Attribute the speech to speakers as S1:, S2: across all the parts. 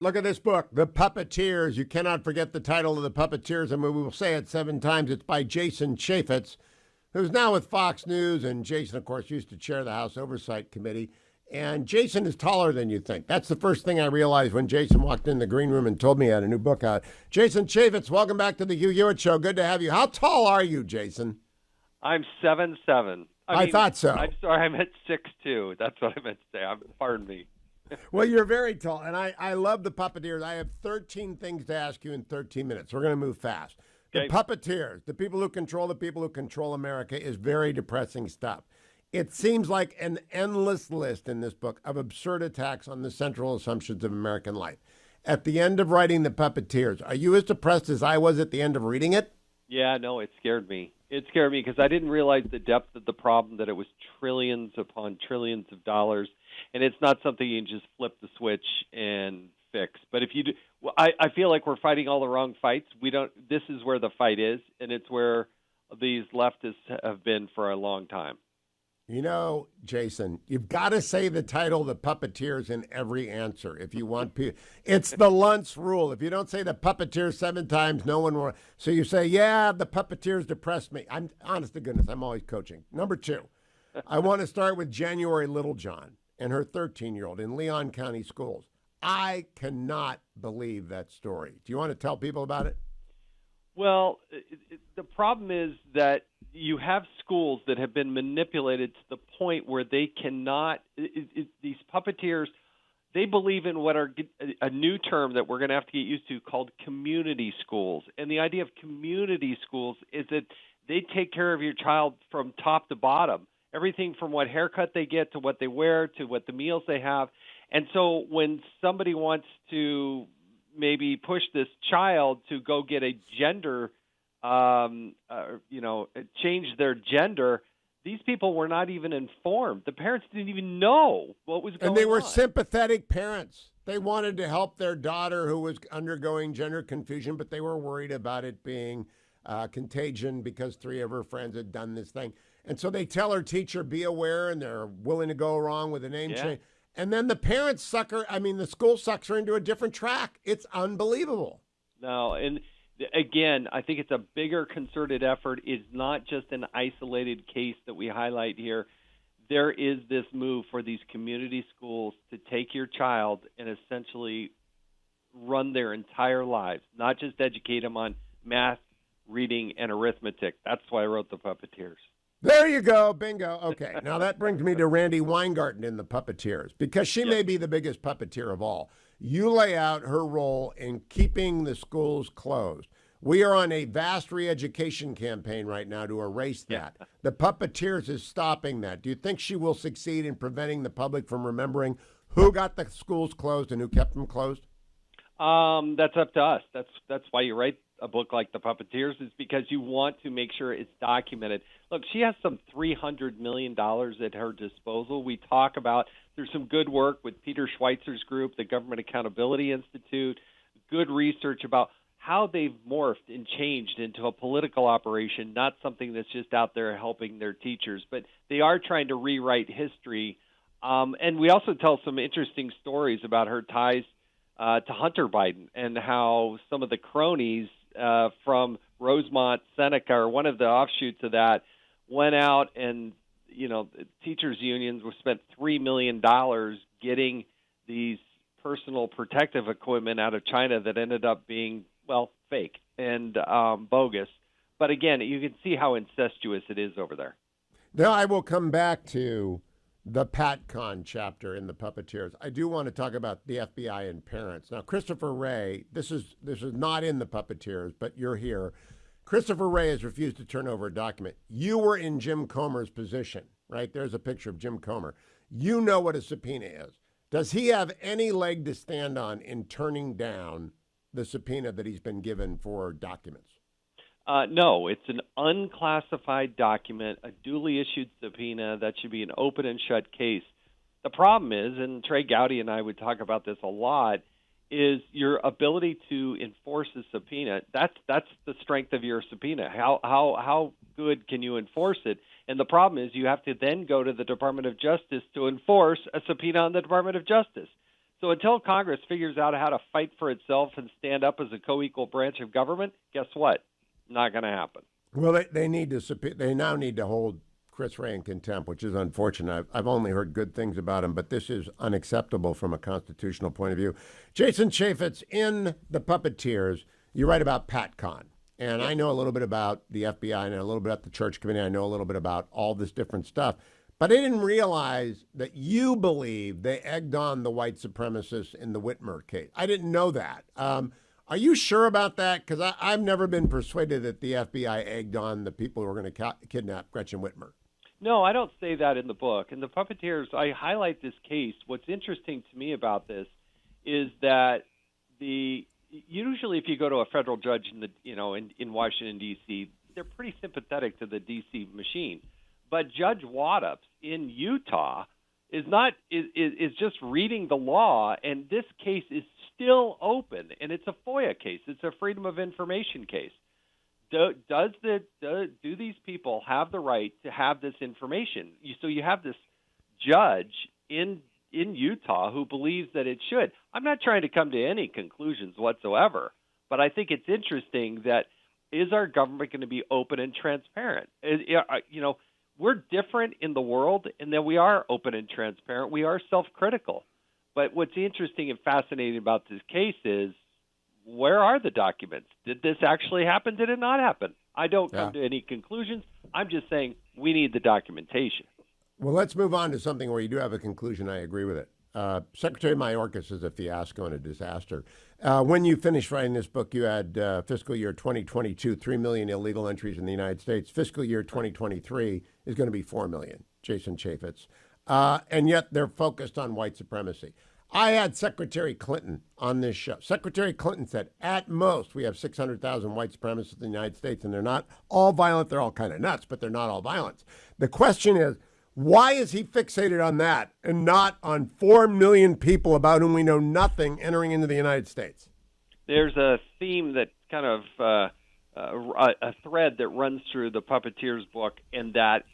S1: Look at this book, The Puppeteers. You cannot forget the title of The Puppeteers, and we will say it 7 times. It's by Jason Chaffetz, who's now with Fox News. And Jason, of course, used to chair the House Oversight Committee. And Jason is taller than you think. That's the first thing I realized when Jason walked in the green room and told me he had a new book out. Jason Chaffetz, welcome back to the Hugh Hewitt Show. Good to have you. How tall are you, Jason?
S2: I'm 7'7".
S1: I thought so.
S2: I'm sorry, I'm at 6'2". That's what I meant to say. Pardon me.
S1: Well, you're very tall, and I love the Puppeteers. I have 13 things to ask you in 13 minutes. We're going to move fast.
S2: Okay.
S1: The Puppeteers, the people who control America, is very depressing stuff. It seems like an endless list in this book of absurd attacks on the central assumptions of American life. At the end of writing The Puppeteers, are you as depressed as I was at the end of reading it?
S2: Yeah, no, it scared me. It scared me because I didn't realize the depth of the problem, that it was trillions upon trillions of dollars, and it's not something you can just flip the switch and fix. But if you do, well, I feel like we're fighting all the wrong fights. This is where the fight is, and it's where these leftists have been for a long time.
S1: You know, Jason, you've got to say the title The Puppeteers in every answer if you want people. It's the Luntz rule. If you don't say The Puppeteers 7 times, no one will. So you say, yeah, The Puppeteers depressed me. I'm honest to goodness, I'm always coaching. Number 2, I want to start with January Littlejohn and her 13-year-old in Leon County schools. I cannot believe that story. Do you want to tell people about it?
S2: Well, the problem is that you have schools that have been manipulated to the point where they cannot, these puppeteers, they believe in what are a new term that we're going to have to get used to called community schools. And the idea of community schools is that they take care of your child from top to bottom, everything from what haircut they get to what they wear to what the meals they have. And so when somebody wants to maybe push this child to go get a gender, change their gender, these people were not even informed. The parents didn't even know what was going on.
S1: And they were sympathetic parents. They wanted to help their daughter who was undergoing gender confusion, but they were worried about it being contagion because 3 of her friends had done this thing. And so they tell her teacher, be aware, and they're willing to go along with a name change. And then the parents the school sucks her into a different track. It's unbelievable.
S2: No, and again, I think it's a bigger concerted effort. It's not just an isolated case that we highlight here. There is this move for these community schools to take your child and essentially run their entire lives, not just educate them on math, reading, and arithmetic. That's why I wrote The Puppeteers.
S1: There you go. Bingo. Okay. Now that brings me to Randi Weingarten in The Puppeteers, because she may be the biggest puppeteer of all. You lay out her role in keeping the schools closed. We are on a vast re-education campaign right now to erase that. The Puppeteers is stopping that. Do you think she will succeed in preventing the public from remembering who got the schools closed and who kept them closed?
S2: That's up to us. That's why you write a book like The Puppeteers, is because you want to make sure it's documented. Look, she has some $300 million at her disposal. We talk about there's some good work with Peter Schweitzer's group, the Government Accountability Institute, good research about how they've morphed and changed into a political operation, not something that's just out there helping their teachers. But they are trying to rewrite history. And we also tell some interesting stories about her ties to Hunter Biden and how some of the cronies from Rosemont, Seneca, or one of the offshoots of that, went out and, teachers' unions spent $3 million getting these personal protective equipment out of China that ended up being, fake and bogus. But again, you can see how incestuous it is over there.
S1: Now I will come back to the PatCon chapter in The Puppeteers. I do want to talk about the FBI and parents. Now, Christopher Wray, this is not in The Puppeteers, but you're here. Christopher Wray has refused to turn over a document. You were in Jim Comer's position, right? There's a picture of Jim Comer. You know what a subpoena is. Does he have any leg to stand on in turning down the subpoena that he's been given for documents?
S2: No, it's an unclassified document, a duly issued subpoena. That should be an open and shut case. The problem is, and Trey Gowdy and I would talk about this a lot, is your ability to enforce a subpoena. That's the strength of your subpoena. How good can you enforce it? And the problem is you have to then go to the Department of Justice to enforce a subpoena on the Department of Justice. So until Congress figures out how to fight for itself and stand up as a co-equal branch of government, guess what? Not going to happen.
S1: Well, they now need to hold Chris Wray in contempt, which is unfortunate. I've only heard good things about him, but this is unacceptable from a constitutional point of view. Jason Chaffetz, in The Puppeteers, you write about PatCon. And I know a little bit about the FBI, and a little bit about the church committee. I know a little bit about all this different stuff. But I didn't realize that you believe they egged on the white supremacists in the Whitmer case. I didn't know that. Are you sure about that? Because I've never been persuaded that the FBI egged on the people who were going to kidnap Gretchen Whitmer.
S2: No, I don't say that in the book. In The Puppeteers, I highlight this case. What's interesting to me about this is that usually if you go to a federal judge in Washington, D.C., they're pretty sympathetic to the D.C. machine. But Judge Waddups in Utah is just reading the law, and this case is still open, and it's a FOIA case. It's a Freedom of Information case. Do these people have the right to have this information? So you have this judge in Utah who believes that it should. I'm not trying to come to any conclusions whatsoever, but I think it's interesting that is our government going to be open and transparent? We're different in the world in that we are open and transparent. We are self-critical. But what's interesting and fascinating about this case is, where are the documents? Did this actually happen? Did it not happen? I don't come to any conclusions. I'm just saying we need the documentation.
S1: Well, let's move on to something where you do have a conclusion. I agree with it. Secretary Mayorkas is a fiasco and a disaster. When you finished writing this book, you had fiscal year 2022, 3 million illegal entries in the United States. Fiscal year 2023 is going to be 4 million, Jason Chaffetz. And yet they're focused on white supremacy. I had Secretary Clinton on this show. Secretary Clinton said, at most, we have 600,000 white supremacists in the United States, and they're not all violent. They're all kind of nuts, but they're not all violent. The question is, why is he fixated on that and not on 4 million people about whom we know nothing entering into the United States?
S2: There's a theme that kind of a thread that runs through the Puppeteers book, and that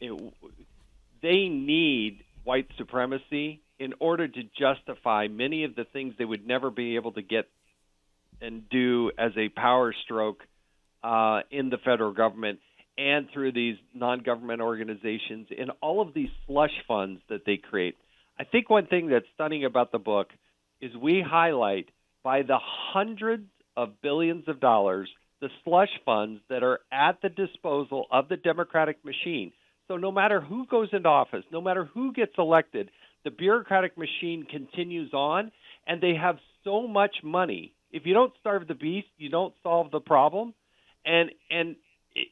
S2: they need white supremacy in order to justify many of the things they would never be able to get and do as a power stroke in the federal government and through these non-government organizations and all of these slush funds that they create. I think one thing that's stunning about the book is we highlight by the hundreds of billions of dollars the slush funds that are at the disposal of the Democratic machine. So no matter who goes into office, no matter who gets elected, the bureaucratic machine continues on, and they have so much money. If you don't starve the beast, you don't solve the problem. And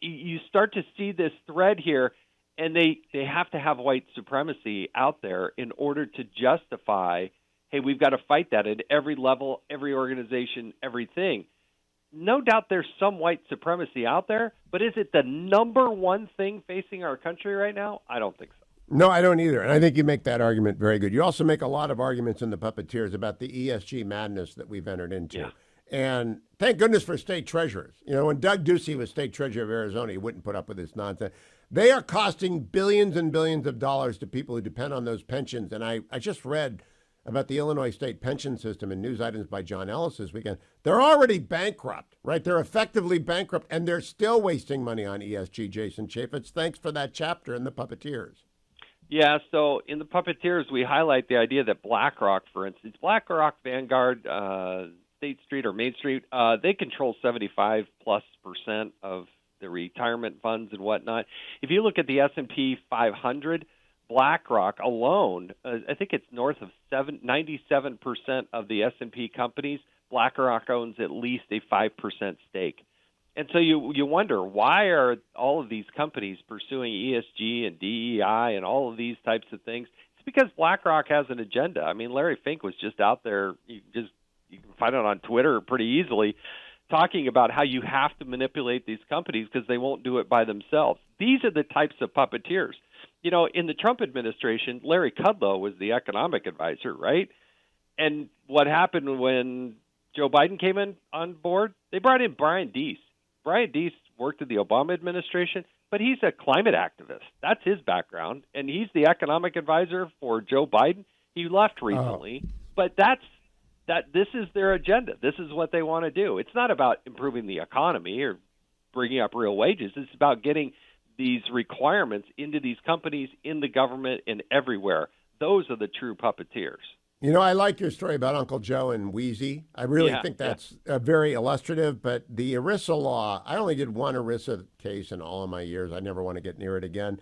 S2: you start to see this thread here, and they have to have white supremacy out there in order to justify, hey, we've got to fight that at every level, every organization, everything. No doubt there's some white supremacy out there, but is it the number one thing facing our country right now? I don't think so.
S1: No, I don't either. And I think you make that argument very good. You also make a lot of arguments in the Puppeteers about the ESG madness that we've entered into.
S2: Yeah.
S1: And thank goodness for state treasurers. When Doug Ducey was state treasurer of Arizona, he wouldn't put up with this nonsense. They are costing billions and billions of dollars to people who depend on those pensions. And I just read about the Illinois state pension system in news items by John Ellis this weekend. They're already bankrupt, right? They're effectively bankrupt, and they're still wasting money on ESG, Jason Chaffetz. Thanks for that chapter in the Puppeteers.
S2: Yeah, so in the Puppeteers, we highlight the idea that BlackRock, for instance, BlackRock, Vanguard, State Street or Main Street, they control 75+% of the retirement funds and whatnot. If you look at the S&P 500, BlackRock alone, I think it's north of 97% of the S&P companies. BlackRock owns at least a 5% stake. And so you wonder, why are all of these companies pursuing ESG and DEI and all of these types of things? It's because BlackRock has an agenda. I mean, Larry Fink was just out there, you can find it on Twitter pretty easily, talking about how you have to manipulate these companies because they won't do it by themselves. These are the types of puppeteers. In the Trump administration, Larry Kudlow was the economic advisor, right? And what happened when Joe Biden came on board? They brought in Brian Deese. Brian Deese worked in the Obama administration, but he's a climate activist. That's his background, and he's the economic advisor for Joe Biden. He left recently, but that's that this is their agenda. This is what they want to do. It's not about improving the economy or bringing up real wages. It's about getting these requirements into these companies, in the government, and everywhere. Those are the true puppeteers.
S1: You know, I like your story about Uncle Joe and Wheezy. I really think that's very illustrative. But the ERISA law, I only did one ERISA case in all of my years. I never want to get near it again.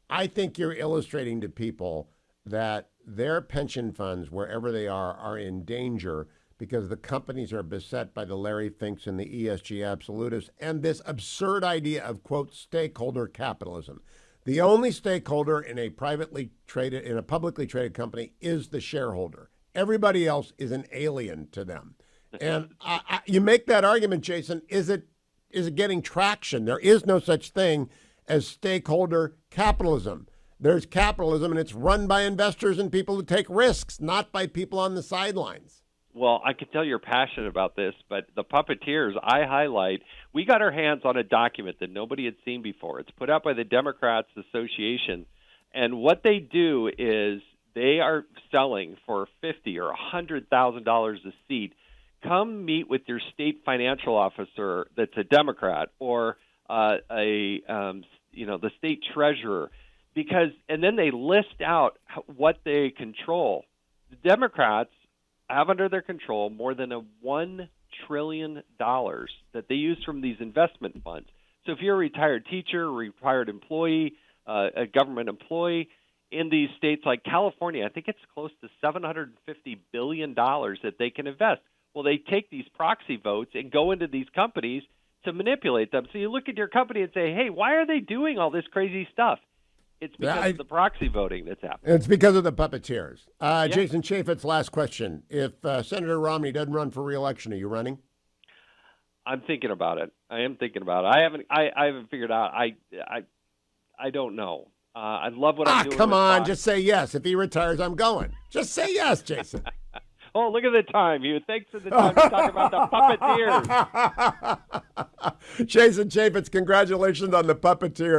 S1: I think you're illustrating to people that their pension funds, wherever they are in danger because the companies are beset by the Larry Finks and the ESG absolutists and this absurd idea of, quote, stakeholder capitalism. The only stakeholder in a publicly traded company is the shareholder. Everybody else is an alien to them. And you make that argument, Jason. Is it getting traction? There is no such thing as stakeholder capitalism. There's capitalism, and it's run by investors and people who take risks, not by people on the sidelines.
S2: Well, I can tell you're passionate about this, but the puppeteers I highlight, we got our hands on a document that nobody had seen before. It's put out by the Democrats Association, and what they do is they are selling for $50,000 or $100,000 a seat. Come meet with your state financial officer that's a Democrat or the state treasurer, and then they list out what they control. The Democrats have under their control more than $1 trillion that they use from these investment funds. So if you're a retired teacher, a retired employee, a government employee in these states like California, I think it's close to $750 billion that they can invest. Well, they take these proxy votes and go into these companies to manipulate them. So you look at your company and say, hey, why are they doing all this crazy stuff? It's because of the proxy voting that's happening.
S1: It's because of the puppeteers. Jason Chaffetz, last question. If Senator Romney doesn't run for re-election, are you running?
S2: I'm thinking about it. I am thinking about it. I haven't figured out. I don't know. I love what I'm doing.
S1: Come on, just say yes. If he retires, I'm going. Just say yes, Jason.
S2: Oh, look at the time, Hugh. Thanks for the time to talk about the puppeteers.
S1: Jason Chaffetz, congratulations on the Puppeteers.